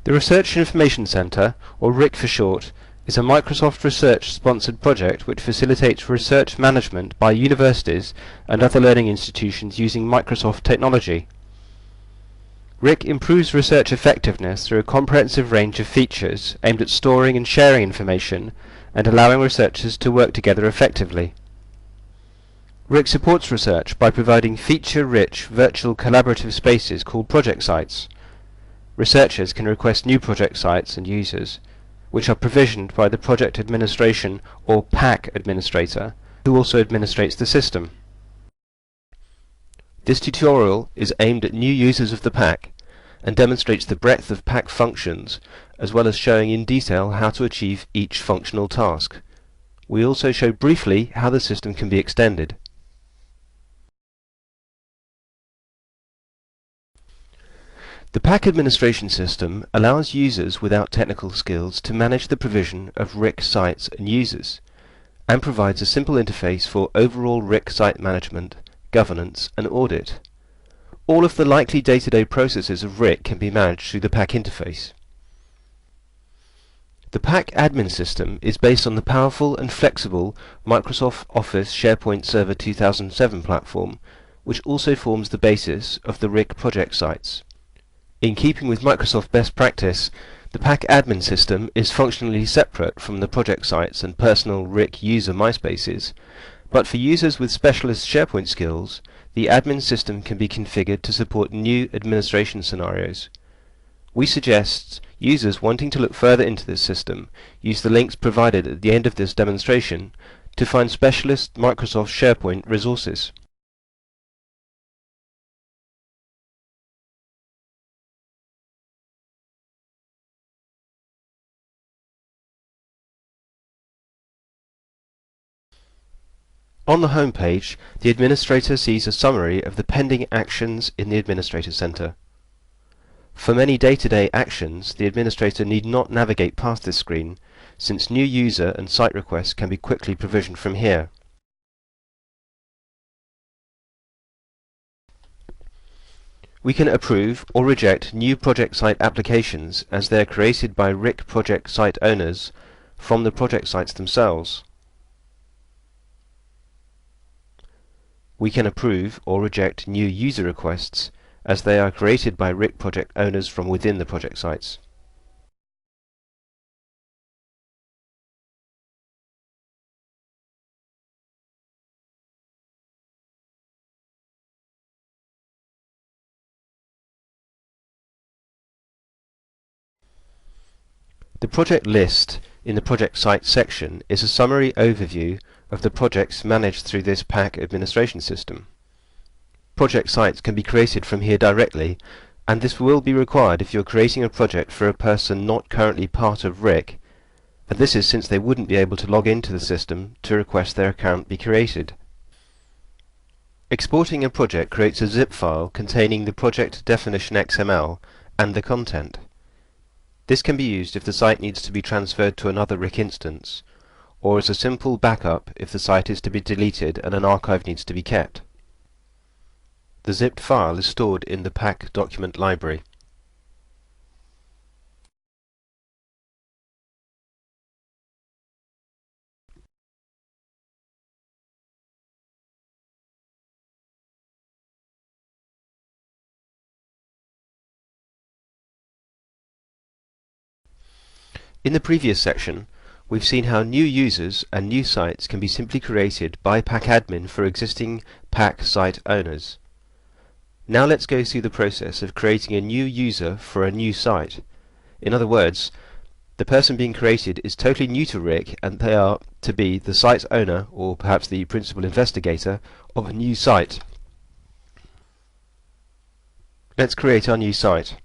The Research Information Centre, or RIC for short, is a Microsoft Research-sponsored project which facilitates research management by universities and other learning institutions using Microsoft technology. RIC improves research effectiveness through a comprehensive range of features aimed at storing and sharing information and allowing researchers to work together effectively. RIC supports research by providing feature-rich virtual collaborative spaces called project sites. Researchers can request new project sites and users, which are provisioned by the project administration or PAC administrator, who also administrates the system. This tutorial is aimed at new users of the PAC and demonstrates the breadth of PAC functions, as well as showing in detail how to achieve each functional task. We also show briefly how the system can be extended. The PAC administration system allows users without technical skills to manage the provision of RIC sites and users, and provides a simple interface for overall RIC site management, governance and audit. All of the likely day-to-day processes of RIC can be managed through the PAC interface. The PAC admin system is based on the powerful and flexible Microsoft Office SharePoint Server 2007 platform, which also forms the basis of the RIC project sites. In keeping with Microsoft best practice, the PAC admin system is functionally separate from the project sites and personal RIC user MySpaces, but for users with specialist SharePoint skills, the admin system can be configured to support new administration scenarios. We suggest users wanting to look further into this system use the links provided at the end of this demonstration to find specialist Microsoft SharePoint resources. On the home page, the administrator sees a summary of the pending actions in the Administrator Center. For many day-to-day actions, the administrator need not navigate past this screen, since new user and site requests can be quickly provisioned from here. We can approve or reject new project site applications as they are created by RIC project site owners from the project sites themselves. We can approve or reject new user requests as they are created by RIC project owners from within the project sites. The project list in the project site section is a summary overview of the projects managed through this PAC administration system. Project sites can be created from here directly, and this will be required if you're creating a project for a person not currently part of RIC, and this is since they wouldn't be able to log into the system to request their account be created. Exporting a project creates a zip file containing the project definition XML and the content. This can be used if the site needs to be transferred to another RIC instance, or as a simple backup if the site is to be deleted and an archive needs to be kept. The zipped file is stored in the PAC document library. In the previous section, we've seen how new users and new sites can be simply created by PAC admin for existing PAC site owners. Now let's go through the process of creating a new user for a new site. In other words, the person being created is totally new to RIC and they are to be the site owner or perhaps the principal investigator of a new site. Let's create our new site.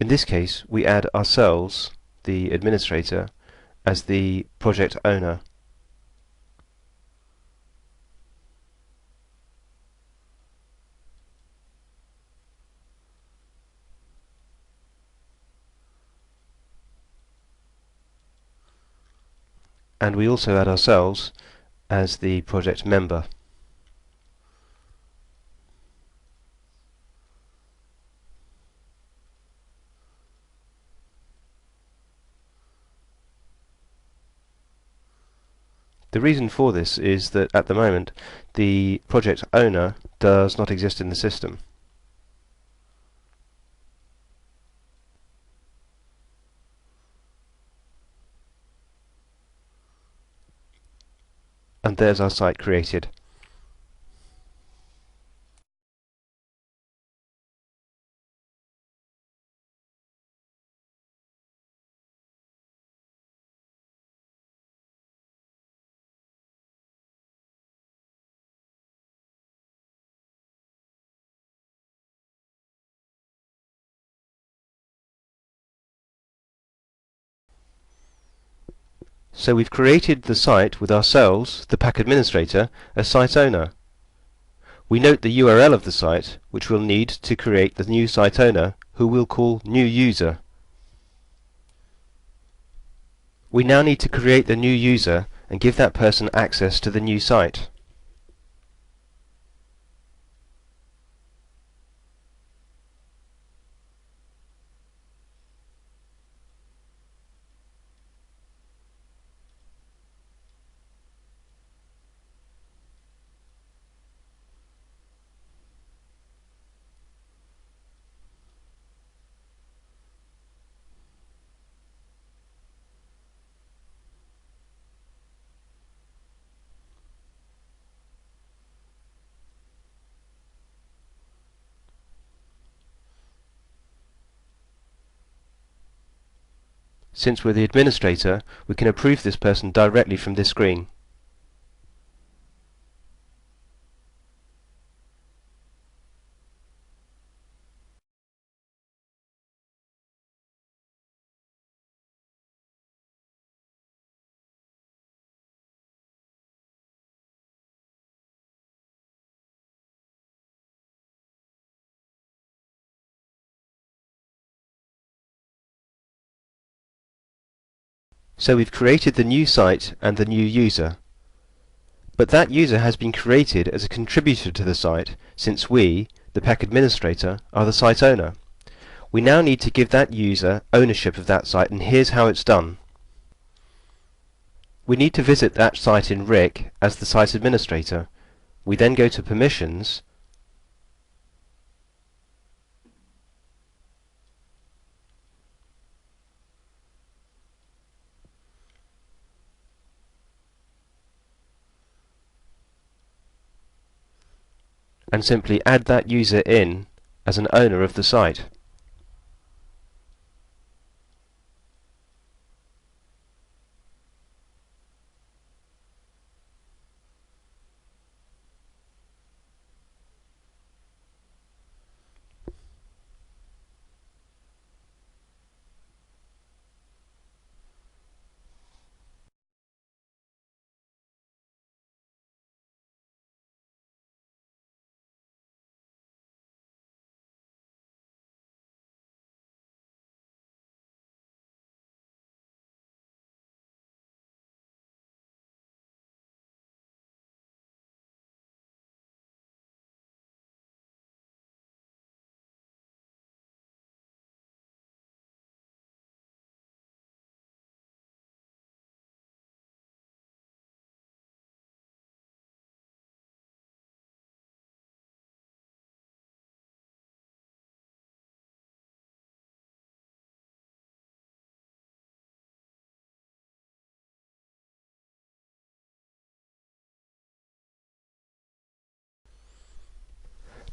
In this case, we add ourselves, the administrator, as the project owner. And we also add ourselves as the project member. The reason for this is that at the moment the project owner does not exist in the system. And there's our site created. So we've created the site with ourselves, the pack administrator, as site owner. We note the URL of the site, which we'll need to create the new site owner, who we'll call new user. We now need to create the new user and give that person access to the new site. Since we're the administrator, we can approve this person directly from this screen. So we've created the new site and the new user. But that user has been created as a contributor to the site, since we, the pack administrator, are the site owner. We now need to give that user ownership of that site, and here's how it's done. We need to visit that site in RIC as the site administrator. We then go to Permissions, and simply add that user in as an owner of the site.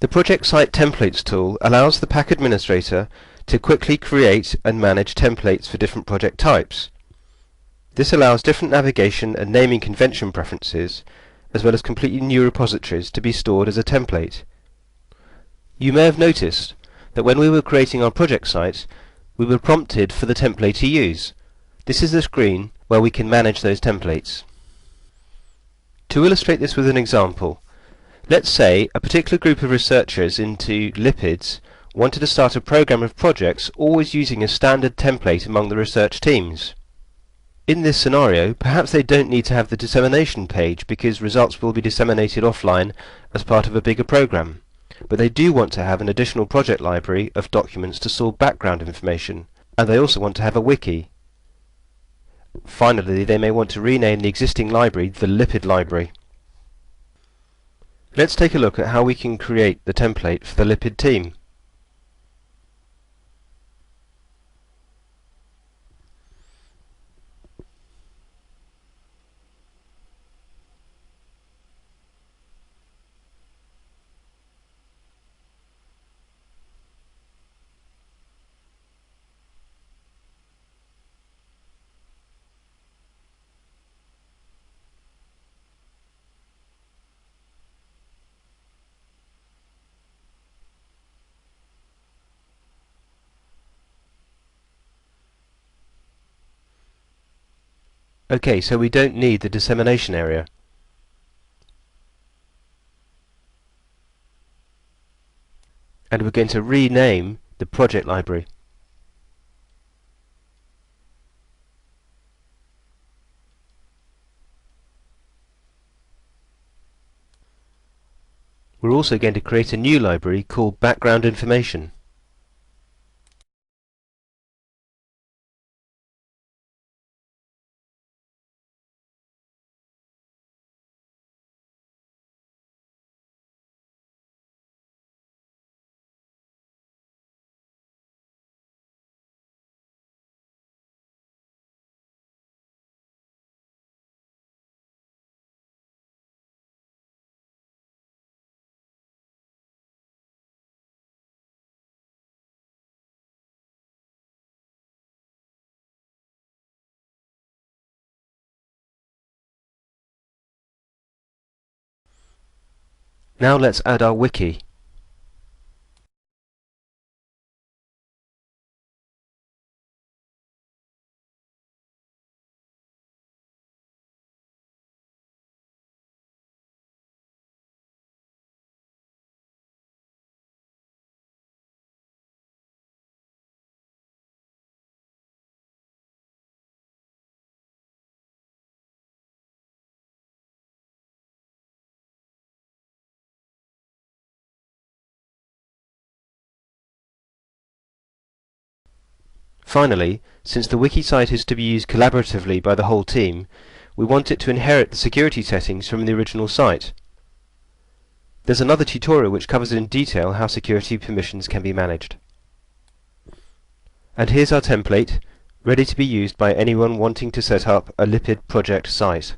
The Project Site Templates tool allows the pack administrator to quickly create and manage templates for different project types. This allows different navigation and naming convention preferences, as well as completely new repositories to be stored as a template. You may have noticed that when we were creating our project site, we were prompted for the template to use. This is the screen where we can manage those templates. To illustrate this with an example, let's say a particular group of researchers into lipids wanted to start a program of projects always using a standard template among the research teams. In this scenario, perhaps they don't need to have the dissemination page because results will be disseminated offline as part of a bigger program, but they do want to have an additional project library of documents to store background information, and they also want to have a wiki. Finally, they may want to rename the existing library the lipid library. Let's take a look at how we can create the template for the lipid team. Okay, so we don't need the dissemination area. And we're going to rename the project library. We're also going to create a new library called background information. Now let's add our wiki. Finally, since the wiki site is to be used collaboratively by the whole team, we want it to inherit the security settings from the original site. There's another tutorial which covers in detail how security permissions can be managed. And here's our template, ready to be used by anyone wanting to set up a lipid project site.